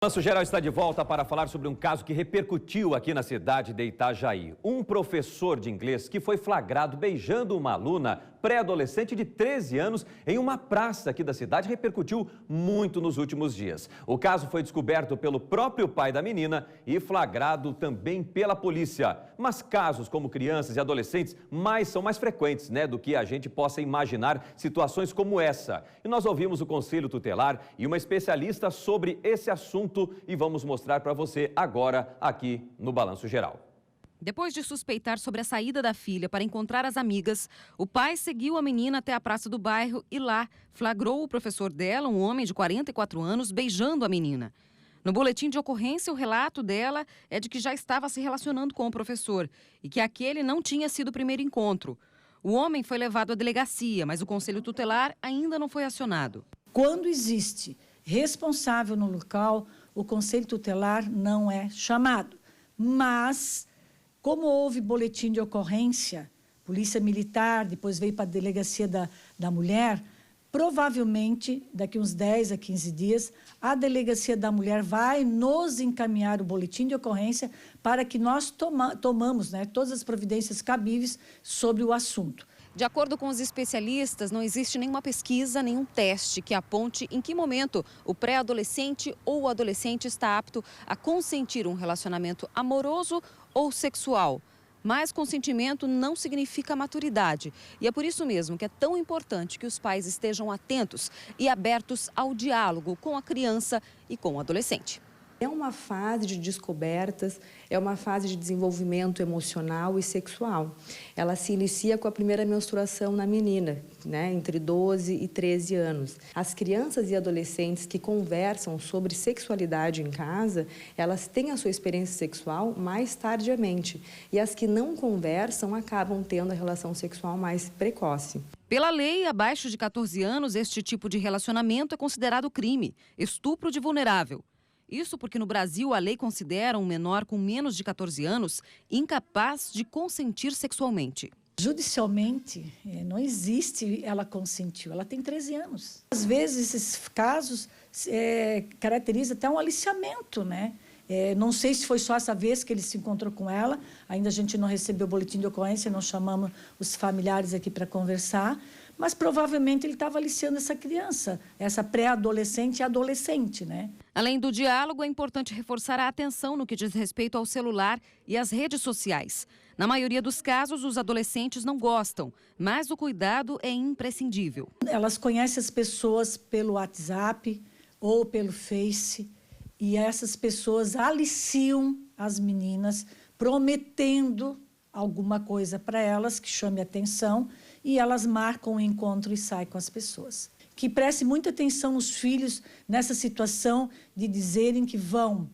O Balanço Geral está de volta para falar sobre um caso que repercutiu aqui na cidade de Itajaí. Um professor de inglês que foi flagrado beijando uma aluna pré-adolescente de 13 anos em uma praça aqui da cidade repercutiu muito nos últimos dias. O caso foi descoberto pelo próprio pai da menina e flagrado também pela polícia. Mas casos como crianças e adolescentes são mais frequentes, do que a gente possa imaginar situações como essa. E nós ouvimos o Conselho Tutelar e uma especialista sobre esse assunto e vamos mostrar para você agora aqui no Balanço Geral. Depois de suspeitar sobre a saída da filha para encontrar as amigas, o pai seguiu a menina até a praça do bairro e lá flagrou o professor dela, um homem de 44 anos, beijando a menina. No boletim de ocorrência, o relato dela é de que já estava se relacionando com o professor e que aquele não tinha sido o primeiro encontro. O homem foi levado à delegacia, mas o Conselho Tutelar ainda não foi acionado. Quando existe responsável no local, o Conselho Tutelar não é chamado. Mas, como houve boletim de ocorrência, Polícia Militar, depois veio para a Delegacia da Mulher, provavelmente, daqui uns 10 a 15 dias, a Delegacia da Mulher vai nos encaminhar o boletim de ocorrência para que nós tomamos todas as providências cabíveis sobre o assunto. De acordo com os especialistas, não existe nenhuma pesquisa, nenhum teste que aponte em que momento o pré-adolescente ou o adolescente está apto a consentir um relacionamento amoroso ou sexual. Mas consentimento não significa maturidade. E é por isso mesmo que é tão importante que os pais estejam atentos e abertos ao diálogo com a criança e com o adolescente. É uma fase de descobertas, é uma fase de desenvolvimento emocional e sexual. Ela se inicia com a primeira menstruação na menina, entre 12 e 13 anos. As crianças e adolescentes que conversam sobre sexualidade em casa, elas têm a sua experiência sexual mais tardiamente. E as que não conversam acabam tendo a relação sexual mais precoce. Pela lei, abaixo de 14 anos, este tipo de relacionamento é considerado crime, estupro de vulnerável. Isso porque no Brasil a lei considera um menor com menos de 14 anos incapaz de consentir sexualmente. Judicialmente, não existe ela consentiu, ela tem 13 anos. Às vezes esses casos caracterizam até um aliciamento, não sei se foi só essa vez que ele se encontrou com ela, ainda a gente não recebeu o boletim de ocorrência, não chamamos os familiares aqui para conversar, mas provavelmente ele estava aliciando essa criança, essa pré-adolescente e adolescente, Além do diálogo, é importante reforçar a atenção no que diz respeito ao celular e às redes sociais. Na maioria dos casos, os adolescentes não gostam, mas o cuidado é imprescindível. Elas conhecem as pessoas pelo WhatsApp ou pelo Face e essas pessoas aliciam as meninas, prometendo alguma coisa para elas que chame atenção e elas marcam o encontro e saem com as pessoas. Que preste muita atenção nos filhos nessa situação de dizerem que vão.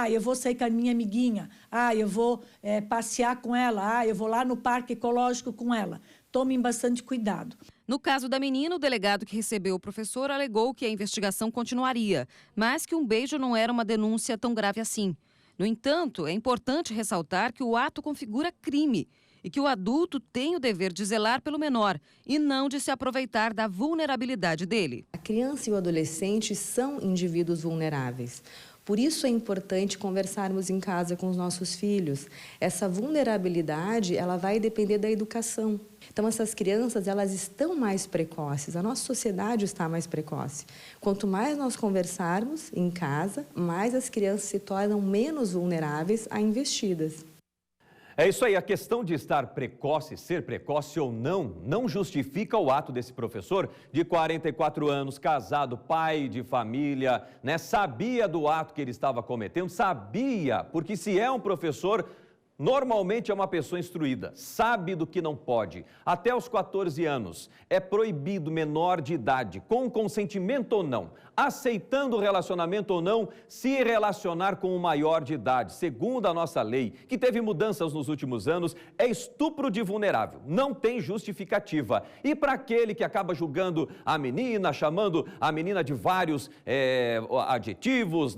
Eu vou sair com a minha amiguinha. Eu vou passear com ela. Eu vou lá no parque ecológico com ela. Tomem bastante cuidado. No caso da menina, o delegado que recebeu o professor alegou que a investigação continuaria, mas que um beijo não era uma denúncia tão grave assim. No entanto, é importante ressaltar que o ato configura crime e que o adulto tem o dever de zelar pelo menor e não de se aproveitar da vulnerabilidade dele. A criança e o adolescente são indivíduos vulneráveis. Por isso é importante conversarmos em casa com os nossos filhos. Essa vulnerabilidade, ela vai depender da educação. Então, essas crianças, elas estão mais precoces, a nossa sociedade está mais precoce. Quanto mais nós conversarmos em casa, mais as crianças se tornam menos vulneráveis a investidas. É isso aí, a questão de estar precoce, ser precoce ou não justifica o ato desse professor de 44 anos, casado, pai de família, sabia do ato que ele estava cometendo, sabia, porque se é um professor, normalmente é uma pessoa instruída, sabe do que não pode. Até os 14 anos é proibido menor de idade, com consentimento ou não, aceitando o relacionamento ou não, se relacionar com o maior de idade. Segundo a nossa lei, que teve mudanças nos últimos anos, é estupro de vulnerável, não tem justificativa. E para aquele que acaba julgando a menina, chamando a menina de vários adjetivos,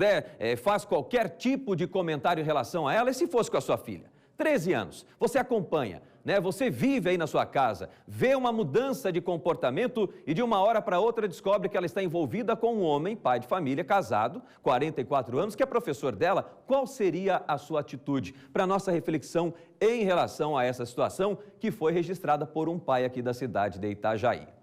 faz qualquer tipo de comentário em relação a ela, e se fosse com a sua filha? 13 anos. Você acompanha, né? Você vive aí na sua casa, vê uma mudança de comportamento e de uma hora para outra descobre que ela está envolvida com um homem, pai de família, casado, 44 anos, que é professor dela. Qual seria a sua atitude? Para nossa reflexão em relação a essa situação que foi registrada por um pai aqui da cidade de Itajaí.